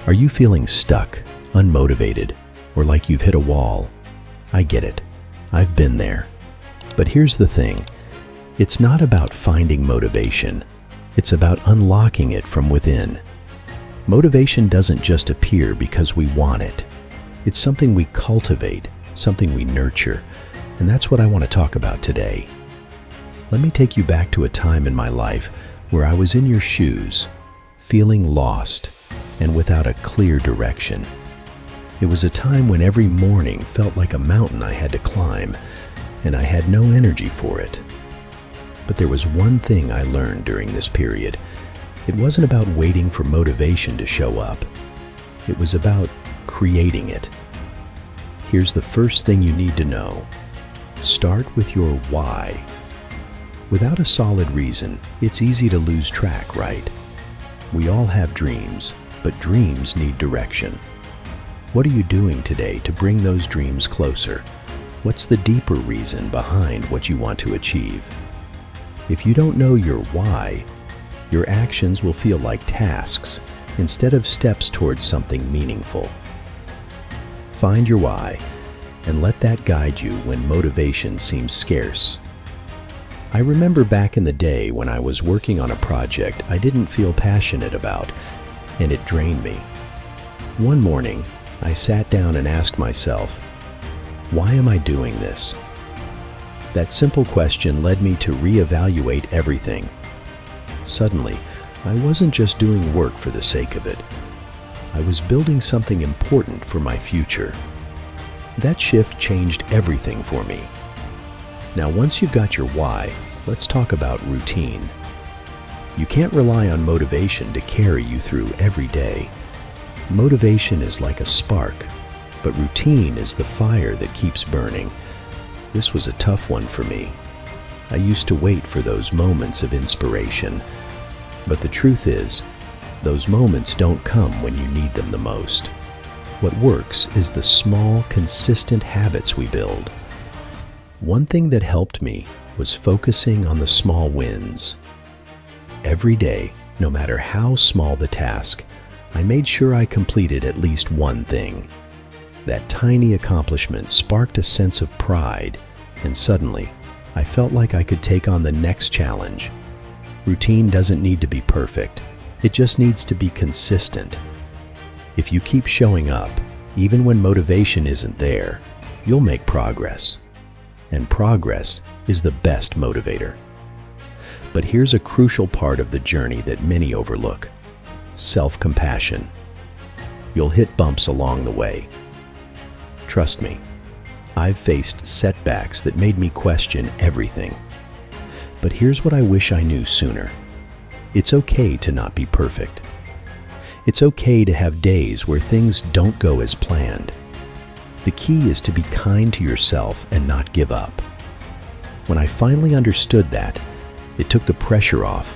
Are you feeling stuck, unmotivated, or like you've hit a wall? I get it. I've been there. But here's the thing. It's not about finding motivation. It's about unlocking it from within. Motivation doesn't just appear because we want it. It's something we cultivate, something we nurture, and that's what I want to talk about today. Let me take you back to a time in my life where I was in your shoes, feeling lost and without a clear direction. It was a time when every morning felt like a mountain I had to climb, and I had no energy for it. But there was one thing I learned during this period. It wasn't about waiting for motivation to show up. It was about creating it. Here's the first thing you need to know. Start with your why. Without a solid reason, it's easy to lose track, right? We all have dreams, but dreams need direction. What are you doing today to bring those dreams closer? What's the deeper reason behind what you want to achieve? If you don't know your why, your actions will feel like tasks instead of steps towards something meaningful. Find your why and let that guide you when motivation seems scarce. I remember back in the day when I was working on a project I didn't feel passionate about, and it drained me. One morning, I sat down and asked myself, why am I doing this? That simple question led me to reevaluate everything. Suddenly, I wasn't just doing work for the sake of it. I was building something important for my future. That shift changed everything for me. Now, once you've got your why, let's talk about routine. You can't rely on motivation to carry you through every day. Motivation is like a spark, but routine is the fire that keeps burning. This was a tough one for me. I used to wait for those moments of inspiration. But the truth is, those moments don't come when you need them the most. What works is the small, consistent habits we build. One thing that helped me was focusing on the small wins. Every day, no matter how small the task, I made sure I completed at least one thing. That tiny accomplishment sparked a sense of pride, and suddenly, I felt like I could take on the next challenge. Routine doesn't need to be perfect. It just needs to be consistent. If you keep showing up, even when motivation isn't there, you'll make progress. And progress is the best motivator. But here's a crucial part of the journey that many overlook: self-compassion. You'll hit bumps along the way. Trust me, I've faced setbacks that made me question everything. But here's what I wish I knew sooner. It's okay to not be perfect. It's okay to have days where things don't go as planned. The key is to be kind to yourself and not give up. When I finally understood that, it took the pressure off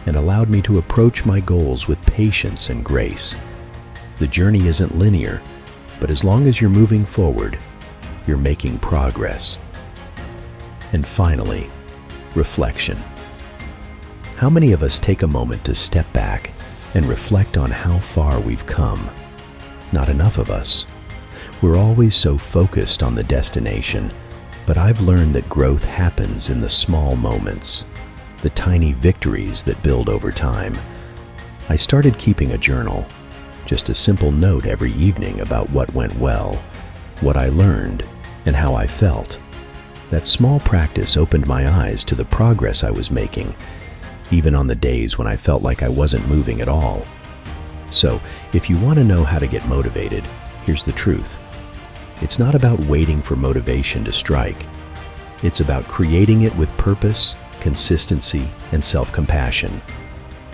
and allowed me to approach my goals with patience and grace. The journey isn't linear, but as long as you're moving forward, you're making progress. And finally, reflection. How many of us take a moment to step back and reflect on how far we've come? Not enough of us. We're always so focused on the destination, but I've learned that growth happens in the small moments, the tiny victories that build over time. I started keeping a journal, just a simple note every evening about what went well, what I learned, and how I felt. That small practice opened my eyes to the progress I was making, even on the days when I felt like I wasn't moving at all. So, if you want to know how to get motivated, here's the truth. It's not about waiting for motivation to strike. It's about creating it with purpose, consistency, and self-compassion.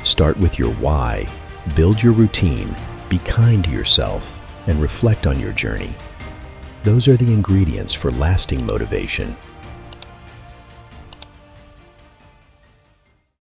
Start with your why, build your routine, be kind to yourself, and reflect on your journey. Those are the ingredients for lasting motivation.